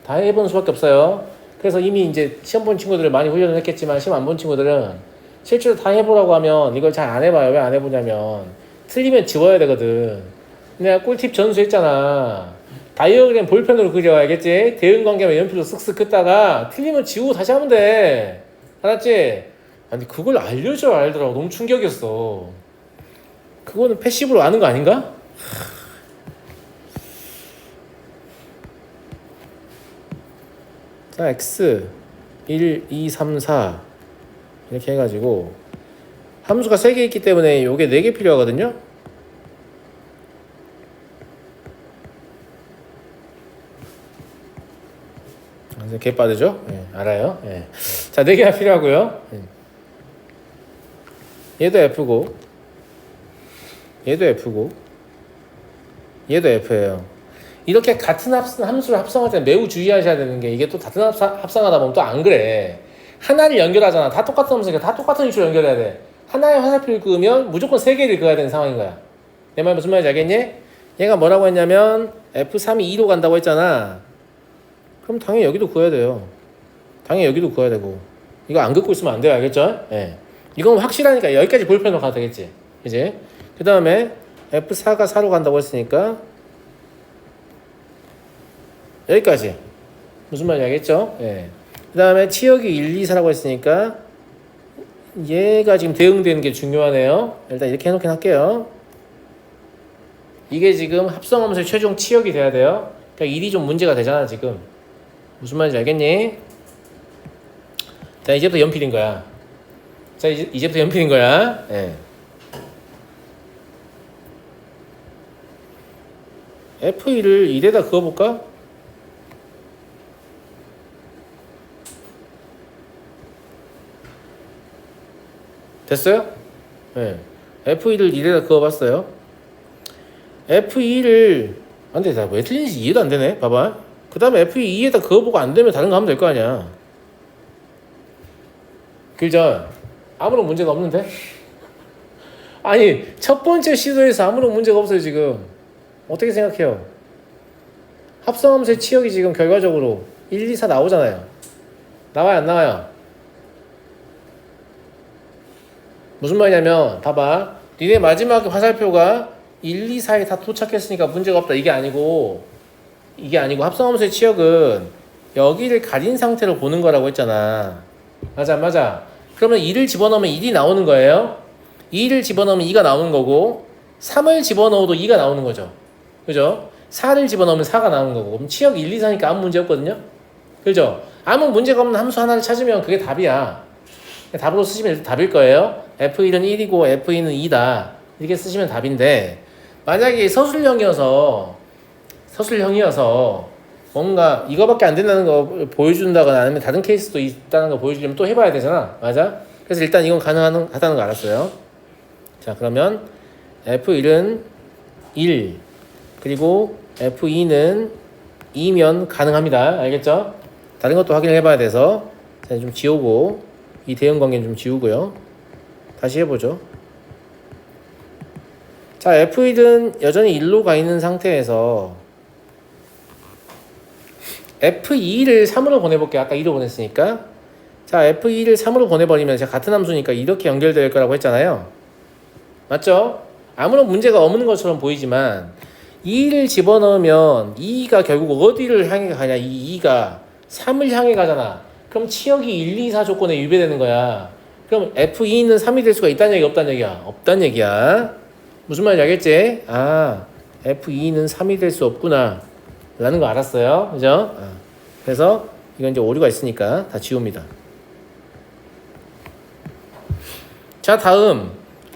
다 해보는 수밖에 없어요. 그래서 이미 이제 시험 본 친구들을 많이 훈련을 했겠지만 시험 안 본 친구들은 실제로 다 해보라고 하면 이걸 잘 안 해봐요. 왜 안 해보냐면 틀리면 지워야 되거든. 내가 꿀팁 전수했잖아. 다이어그램 볼펜으로 그려. 알겠지? 대응관계만 연필로 쓱쓱 긋다가 틀리면 지우고 다시 하면 돼. 알았지? 아니 그걸 알려줘야 알더라고. 너무 충격이었어. 그거는 패시브로 아는 거 아닌가? 자, x 1, 2, 3, 4 이렇게 해가지고 함수가 3개 있기 때문에 요게 4개 필요하거든요. 개 빠르죠? 네, 알아요. 네. 자, 4개가 필요하고요. 얘도 F고 얘도 F고 얘도 F예요. 이렇게 같은 함수를 합성할 때 매우 주의하셔야 되는 게, 이게 또 같은 합성하다 보면 또 안 그래. 하나를 연결하잖아. 다 똑같은 함수니까 다 똑같은 위치로 연결해야 돼. 하나의 화살표를 그으면 무조건 세 개를 그어야 되는 상황인 거야. 내 말 무슨 말인지 알겠니? 얘가 뭐라고 했냐면 F3이 2로 간다고 했잖아. 그럼 당연히 여기도 그어야 돼요. 당연히 여기도 그어야 되고. 이거 안 긋고 있으면 안 돼요. 알겠죠? 예. 이건 확실하니까 여기까지 볼펜으로 가도 되겠지. 이제 그 다음에 F4가 4로 간다고 했으니까 여기까지. 무슨 말인지 알겠죠? 예. 그 다음에 치역이 1, 2, 4라고 했으니까 얘가 지금 대응되는 게 중요하네요. 일단 이렇게 해놓긴 할게요. 이게 지금 합성하면서 최종 치역이 돼야 돼요. 그러니까 1이 좀 문제가 되잖아 지금. 무슨 말인지 알겠니? 자, 이제부터 연필인 거야. 자, 이제부터 연필인 거야. 예. F1을 1에다 그어볼까? 됐어요? 네. F1을 1에다 그어봤어요. F2를 안 돼. 왜 틀린지 이해도 안 되네. 봐봐. 그 다음에 F2 2에다 그어보고 안 되면 다른 거 하면 될 거 아니야. 그죠? 아무런 문제가 없는데? 아니, 첫 번째 시도에서 아무런 문제가 없어요, 지금. 어떻게 생각해요? 합성함수의 치역이 지금 결과적으로 1, 2, 4 나오잖아요. 나와요, 안 나와요? 무슨 말이냐면 봐봐, 니네 마지막 화살표가 1, 2, 4에 다 도착했으니까 문제가 없다 이게 아니고 합성함수의 치역은 여기를 가린 상태로 보는 거라고 했잖아. 맞아. 그러면 2를 집어넣으면 1이 나오는 거예요. 2를 집어넣으면 2가 나오는 거고 3을 집어넣어도 2가 나오는 거죠. 그죠? 4를 집어넣으면 4가 나오는 거고. 그럼 치역 1, 2, 4니까 아무 문제 없거든요. 그죠? 아무 문제가 없는 함수 하나를 찾으면 그게 답이야. 답으로 쓰시면 답일 거예요. F1은 1이고 F2는 2다. 이렇게 쓰시면 답인데, 만약에 서술형이어서 뭔가 이거밖에 안 된다는 거 보여준다거나 아니면 다른 케이스도 있다는 거 보여주려면 또 해봐야 되잖아. 맞아? 그래서 일단 이건 가능하다는 거 알았어요. 자, 그러면 F1은 1 그리고 F2는 2면 가능합니다. 알겠죠? 다른 것도 확인을 해봐야 돼서 좀 지우고, 이 대응 관계는 좀 지우고요. 다시 해보죠. 자, F1은 여전히 1로 가 있는 상태에서 F2를 3으로 보내볼게요. 아까 2로 보냈으니까. 자, F2를 3으로 보내버리면 제가 같은 함수니까 이렇게 연결될 거라고 했잖아요. 맞죠? 아무런 문제가 없는 것처럼 보이지만 2를 집어넣으면 2가 결국 어디를 향해 가냐. 이 2가 3을 향해 가잖아. 그럼 치역이 1, 2, 4 조건에 위배되는 거야. 그럼 F2는 3이 될 수가 있다는 얘기야, 없다는 얘기야? 없다는 얘기야. 무슨 말인지 알겠지? 아, F2는 3이 될 수 없구나 라는 거 알았어요. 그죠? 그래서 이건 이제 오류가 있으니까 다 지웁니다. 자, 다음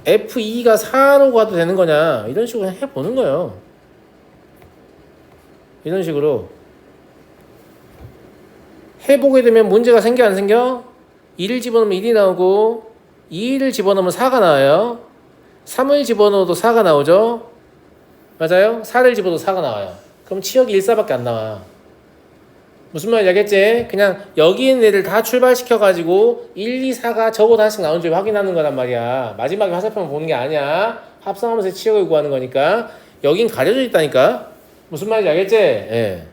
F2가 4로 가도 되는 거냐, 이런 식으로 해보는 거예요. 이런 식으로 해보게 되면 문제가 생겨 안 생겨? 2를 집어넣으면 1이 나오고 2를 집어넣으면 4가 나와요. 3을 집어넣어도 4가 나오죠. 맞아요? 4를 집어도 4가 나와요. 그럼 치역이 1, 4밖에 안 나와. 무슨 말인지 알겠지? 그냥 여기 있는 애들 다 출발시켜가지고 1, 2, 4가 저거 하나씩 나오는지 확인하는 거란 말이야. 마지막에 화살표만 보는 게 아니야. 합성하면서 치역을 구하는 거니까. 여긴 가려져 있다니까. 무슨 말인지 알겠지? 예.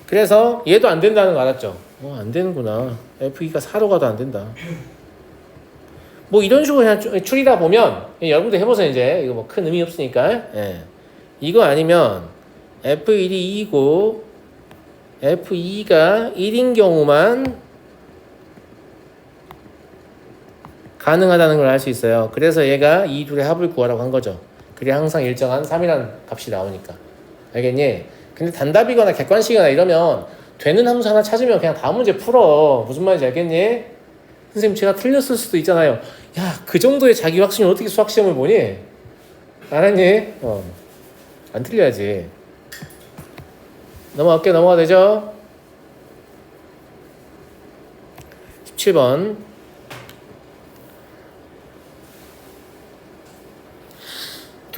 그래서 얘도 안 된다는 거 알았죠? 안 되는구나. F2가 4로 가도 안 된다. 뭐 이런 식으로 그냥 추리다 보면 여러분들 해보세요. 이제 이거 뭐 큰 의미 없으니까. 예. 이거 아니면 F1이 2이고 F2가 1인 경우만 가능하다는 걸 알 수 있어요. 그래서 얘가 이 둘의 합을 구하라고 한 거죠. 그게 항상 일정한 3이라는 값이 나오니까. 알겠니? 근데 단답이거나 객관식이거나 이러면 되는 함수 하나 찾으면 그냥 다음 문제 풀어. 무슨 말인지 알겠니? 선생님, 제가 틀렸을 수도 있잖아요. 야, 그 정도의 자기 확신이 어떻게 수학 시험을 보니? 알았니? 안 틀려야지. 넘어가 되죠? 17번.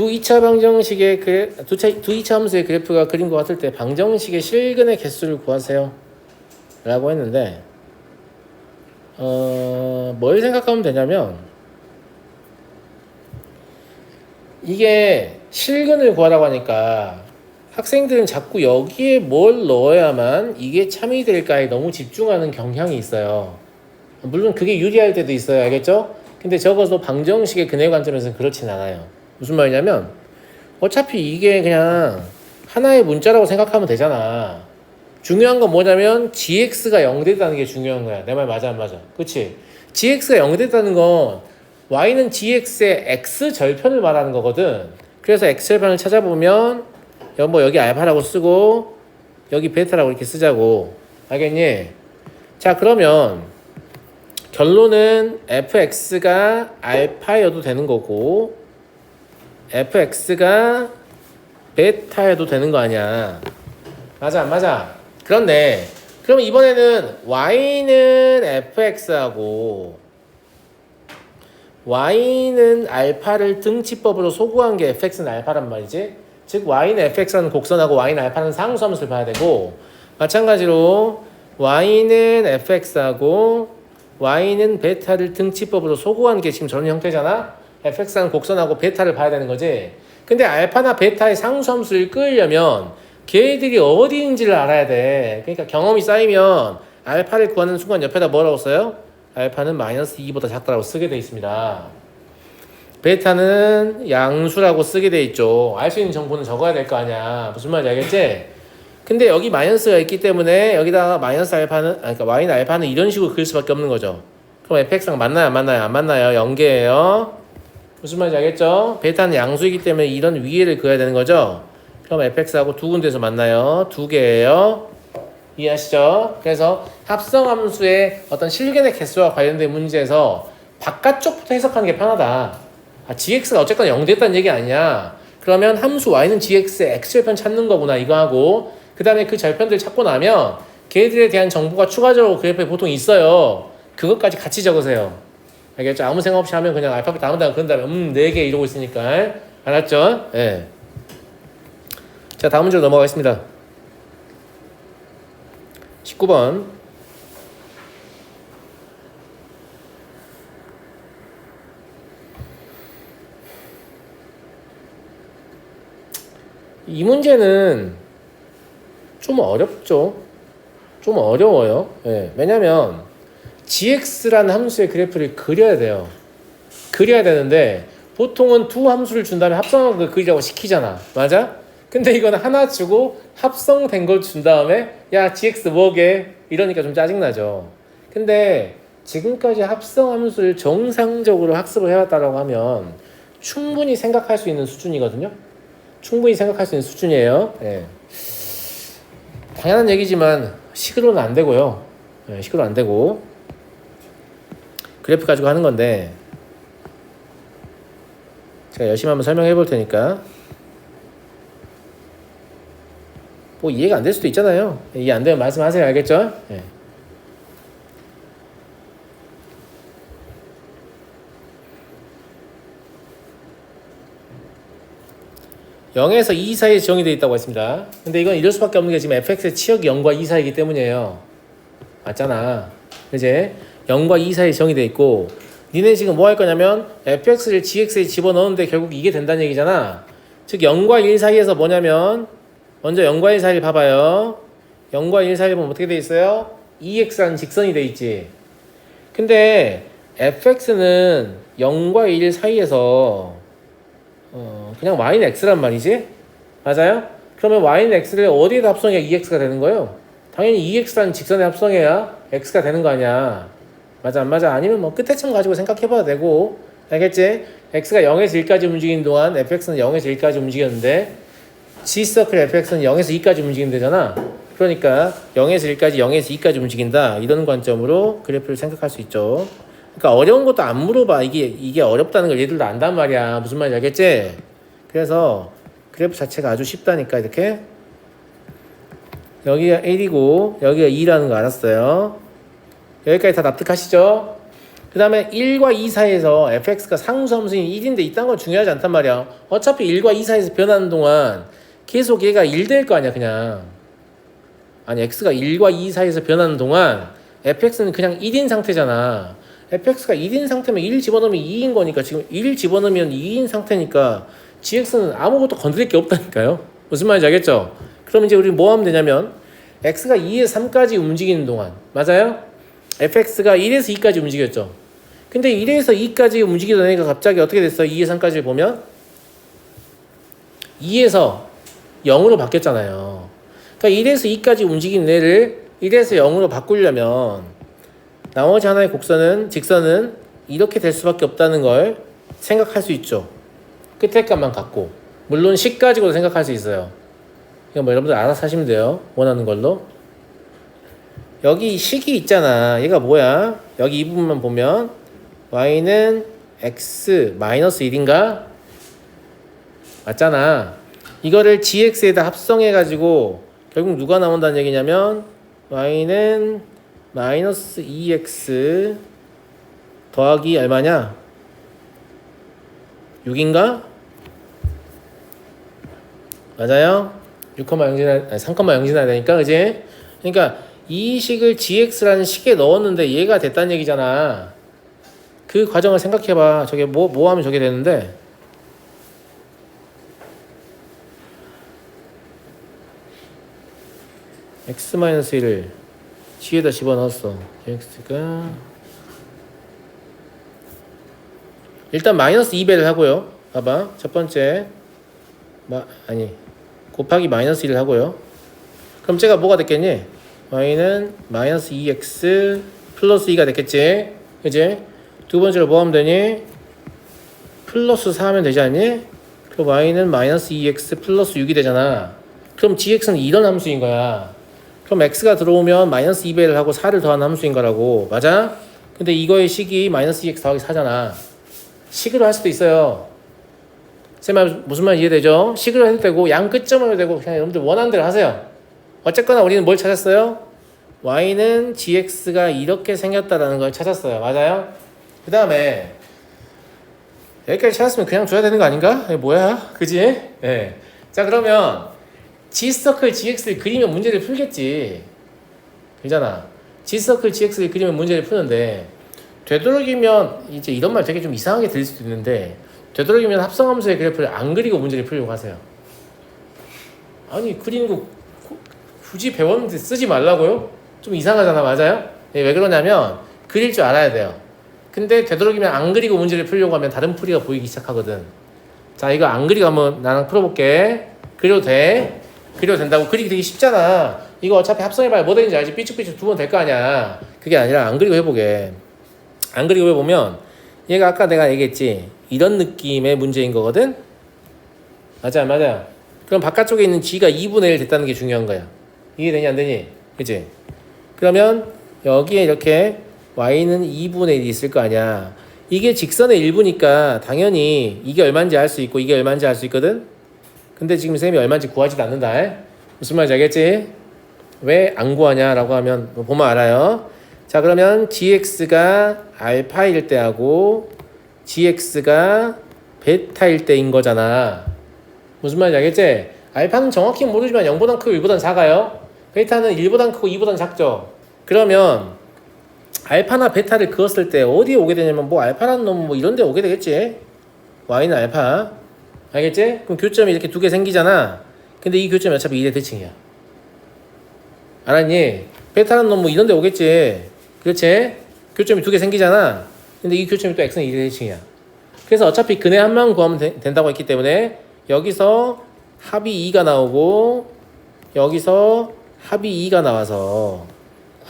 두 2차 방정식의 두 2차 함수의 그래프가 그린 것 같을 때 방정식의 실근의 개수를 구하세요 라고 했는데 뭘 생각하면 되냐면 이게 실근을 구하라고 하니까 학생들은 자꾸 여기에 뭘 넣어야만 이게 참이 될까에 너무 집중하는 경향이 있어요. 물론 그게 유리할 때도 있어요. 알겠죠? 근데 적어도 방정식의 근해 관점에서는 그렇진 않아요. 무슨 말이냐면 어차피 이게 그냥 하나의 문자라고 생각하면 되잖아. 중요한 건 뭐냐면 gx가 0 됐다는 게 중요한 거야. 내 말 맞아 안 맞아? 그치? gx가 0 됐다는 건 y는 gx의 x 절편을 말하는 거거든. 그래서 x 절편을 찾아보면 여기 알파라고 쓰고 여기 베타라고 이렇게 쓰자고. 알겠니? 자, 그러면 결론은 fx가 알파여도 되는 거고 fx가 베타여도 되는 거 아니야. 맞아 안 맞아? 그런데 그럼 이번에는 y는 fx하고 y는 알파를 등치법으로 소구한 게 fx는 알파란 말이지. 즉 y는 fx라는 곡선하고 y는 알파는 상수함수를 봐야 되고 마찬가지로 y는 fx하고 y는 베타를 등치법으로 소구한 게 지금 저런 형태잖아. fx라는 곡선하고 베타를 봐야 되는 거지. 근데 알파나 베타의 상수함수를 끌려면 걔들이 어디인지를 알아야 돼. 그러니까 경험이 쌓이면 알파를 구하는 순간 옆에다 뭐라고 써요? 알파는 마이너스 2보다 작다라고 쓰게 돼 있습니다. 베타는 양수라고 쓰게 돼 있죠. 알 수 있는 정보는 적어야 될 거 아니야. 무슨 말인지 알겠지? 근데 여기 마이너스가 있기 때문에 여기다가 마이너스 알파는 그러니까 y는 알파는 이런 식으로 그릴 수밖에 없는 거죠. 그럼 fx랑 만나요 안 만나요? 안 만나요. 연계예요. 무슨 말인지 알겠죠? 베타는 양수이기 때문에 이런 위에를 그어야 되는 거죠. 그럼 fx하고 두 군데에서 만나요. 두 개예요. 이해하시죠? 그래서 합성함수의 어떤 실근의 개수와 관련된 문제에서 바깥쪽부터 해석하는 게 편하다. gx가 어쨌거나 0 됐다는 얘기 아니야. 그러면 함수 y는 gx의 x절편 찾는 거구나 이거 하고 그 다음에 그 절편들 찾고 나면 걔들에 대한 정보가 추가적으로 그래프에 보통 있어요. 그것까지 같이 적으세요. 알겠죠? 아무 생각 없이 하면 그냥 알파벳 다음 그런 다음에 4개 이러고 있으니까 알았죠? 예. 네. 자, 다음 문제로 넘어가겠습니다. 19번. 이 문제는 좀 어렵죠. 좀 어려워요. 예. 왜냐면 gx라는 함수의 그래프를 그려야 돼요. 그려야 되는데 보통은 두 함수를 준 다음에 합성한 걸 그리라고 시키잖아. 맞아? 근데 이건 하나 주고 합성된 걸 준 다음에 야 gx 뭐게? 이러니까 좀 짜증나죠. 근데 지금까지 합성함수를 정상적으로 학습을 해왔다라고 하면 충분히 생각할 수 있는 수준이거든요. 충분히 생각할 수 있는 수준이에요. 예. 당연한 얘기지만 식으로는 안 되고요. 예, 식으로 안 되고 그래프 가지고 하는 건데 제가 열심히 한번 설명해 볼 테니까 뭐 이해가 안 될 수도 있잖아요. 이해 안 되면 말씀하세요. 알겠죠? 예. (0에서 2) 사이에 지정이 되어 있다고 했습니다. 근데 이건 이럴 수밖에 없는 게 지금 fx의 치역이 0과 2 사이이기 때문이에요. 맞잖아. 이제 0과 2 사이에 지정이 되어 있고 니네 지금 뭐 할 거냐면 fx를 gx에 집어넣는데 결국 이게 된다는 얘기잖아. 즉 0과 1 사이에서 뭐냐면 먼저 0과 1 사이를 봐봐요. 0과 1 사이를 보면 어떻게 돼 있어요? 2x라는 직선이 돼 있지. 근데 fx는 0과 1 사이에서 그냥 y는 x란 말이지? 맞아요? 그러면 y는 x를 어디에다 합성해야 2x가 되는 거예요? 당연히 2x라는 직선에 합성해야 x가 되는 거 아니야. 맞아 안 맞아? 아니면 뭐 끝에점 가지고 생각해봐도 되고 알겠지? x가 0에서 1까지 움직이는 동안 fx는 0에서 1까지 움직였는데 g서클 fx는 0에서 2까지 움직이면 되잖아. 그러니까 0에서 1까지 0에서 2까지 움직인다 이런 관점으로 그래프를 생각할 수 있죠. 그러니까 어려운 것도 안 물어봐. 이게 어렵다는 걸 얘들도 안단 말이야. 무슨 말인지 알겠지? 그래서 그래프 자체가 아주 쉽다니까. 이렇게 여기가 1이고 여기가 2라는 거 알았어요. 여기까지 다 납득하시죠? 그 다음에 1과 2 사이에서 fx가 상수함수인 1인데 이딴 건 중요하지 않단 말이야. 어차피 1과 2 사이에서 변하는 동안 계속 얘가 1 될 거 아니야 그냥. 아니 x가 1과 2 사이에서 변하는 동안 fx는 그냥 1인 상태잖아. fx가 1인 상태면 1 집어넣으면 2인 거니까 지금 1 집어넣으면 2인 상태니까 gx는 아무것도 건드릴 게 없다니까요. 무슨 말인지 알겠죠? 그럼 이제 우리 뭐 하면 되냐면 x가 2에서 3까지 움직이는 동안 맞아요? fx가 1에서 2까지 움직였죠. 근데 1에서 2까지 움직이던 애가 갑자기 어떻게 됐어? 2에서 3까지 보면 2에서 0으로 바뀌었잖아요. 그러니까 1에서 2까지 움직이는 애를 1에서 0으로 바꾸려면 나머지 하나의 직선은 이렇게 될 수밖에 없다는 걸 생각할 수 있죠. 끝에 값만 갖고 물론 식 가지고도 생각할 수 있어요. 이거 뭐 여러분들 알아서 하시면 돼요. 원하는 걸로. 여기 식이 있잖아. 얘가 뭐야? 여기 이 부분만 보면 y는 x 마이너스 1인가? 맞잖아. 이거를 gx에다 합성해가지고 결국 누가 나온다는 얘기냐면 y는 마이너스 2x 더하기 얼마냐? 6인가? 맞아요? 3,0진해야 되니까 그지? 그러니까 이 식을 gx라는 식에 넣었는데 얘가 됐다는 얘기잖아. 그 과정을 생각해봐. 저게 뭐 하면 저게 되는데 x-1을 g에다 집어넣었어. gx가 일단 마이너스 2배를 하고요. 봐봐. 첫 번째 곱하기 마이너스 1을 하고요. 그럼 쟤가 뭐가 됐겠니? y는 마이너스 2x 플러스 2가 됐겠지? 그치? 두 번째로 뭐 하면 되니? 플러스 4 하면 되지 않니? 그럼 y는 마이너스 2x 플러스 6이 되잖아. 그럼 gx는 이런 함수인 거야. 그럼 x가 들어오면 마이너스 2배를 하고 4를 더한 함수인 거라고. 맞아? 근데 이거의 식이 마이너스 2x 더하기 4잖아. 식으로 할 수도 있어요. 쌤 무슨 말 이해되죠? 식으로 해도 되고 양 끝점으로 해도 되고 그냥 여러분들 원하는 대로 하세요. 어쨌거나 우리는 뭘 찾았어요? y는 gx가 이렇게 생겼다라는 걸 찾았어요. 맞아요? 그 다음에 여기까지 찾았으면 그냥 줘야 되는 거 아닌가? 이게 뭐야? 그지? 네. 자 그러면 g서클 gx를 그리면 문제를 풀겠지. 그잖아. g서클 gx를 그리면 문제를 푸는데 되도록이면 이제 이런 말 되게 좀 이상하게 들릴 수도 있는데 되도록이면 합성함수의 그래프를 안 그리고 문제를 풀려고 하세요. 아니 그리는 거 굳이 배웠는데 쓰지 말라고요? 좀 이상하잖아. 맞아요? 네, 왜 그러냐면 그릴 줄 알아야 돼요. 근데 되도록이면 안 그리고 문제를 풀려고 하면 다른 풀이가 보이기 시작하거든. 자 이거 안 그리고 한번 나랑 풀어볼게. 그려도 돼? 그려도 된다고. 그리기 되게 쉽잖아. 이거 어차피 합성해봐야 뭐 되는지 알지? 삐죽삐죽 두 번 될 거 아니야. 그게 아니라 안 그리고 해보게. 안 그리고 해보면 얘가 아까 내가 얘기했지. 이런 느낌의 문제인 거거든. 맞아. 그럼 바깥쪽에 있는 g가 2분의 1 됐다는 게 중요한 거야. 이해되니 안 되니? 그치? 그러면 여기에 이렇게 y는 2분의 1이 있을 거 아니야. 이게 직선의 일부니까 당연히 이게 얼마인지 알 수 있고 이게 얼마인지 알 수 있거든. 근데 지금 쌤이 얼마인지 구하지도 않는다. 무슨 말인지 알겠지? 왜 안 구하냐라고 하면 보면 알아요. 자 그러면 gx가 알파일 때하고 gx가 베타일 때인 거잖아. 무슨 말인지 알겠지? 알파는 정확히 모르지만 0보단 크고 1보단 작아요. 베타는 1보단 크고 2보단 작죠. 그러면 알파나 베타를 그었을 때 어디에 오게 되냐면 뭐 알파라는 놈은 뭐 이런 데 오게 되겠지. y는 알파. 알겠지? 그럼 교점이 이렇게 두 개 생기잖아. 근데 이 교점이 어차피 2대 대칭이야. 알았니? 베타라는 놈 뭐 이런 데 오겠지. 그렇지? 교점이 두 개 생기잖아. 근데 이 교점이 또 x는 2대 대칭이야. 그래서 어차피 근의 한만 구하면 된다고 했기 때문에 여기서 합이 2가 나오고 여기서 합이 2가 나와서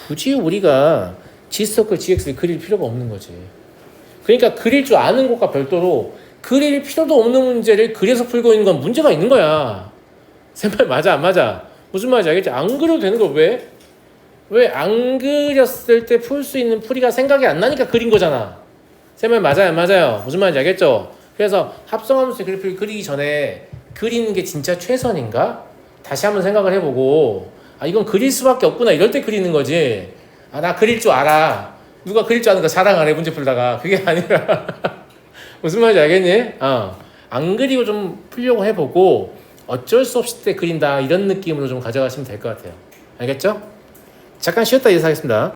굳이 우리가 g서클 gx를 그릴 필요가 없는 거지. 그러니까 그릴 줄 아는 것과 별도로 그릴 필요도 없는 문제를 그려서 풀고 있는 건 문제가 있는 거야. 쌤말 맞아 안 맞아? 무슨 말인지 알겠지? 안 그려도 되는 거 왜? 왜 안 그렸을 때 풀 수 있는 풀이가 생각이 안 나니까 그린 거잖아. 쌤말 맞아요 안 맞아요? 무슨 말인지 알겠죠? 그래서 합성함수의 그래프를 그리기 전에 그리는 게 진짜 최선인가? 다시 한번 생각을 해보고 이건 그릴 수밖에 없구나 이럴 때 그리는 거지. 나 그릴 줄 알아. 누가 그릴 줄 아는 거 자랑 안 해 문제 풀다가 그게 아니라 무슨 말인지 알겠니? 안 그리고 좀 풀려고 해보고 어쩔 수 없이 때 그린다 이런 느낌으로 좀 가져가시면 될 것 같아요. 알겠죠? 잠깐 쉬었다 인사하겠습니다.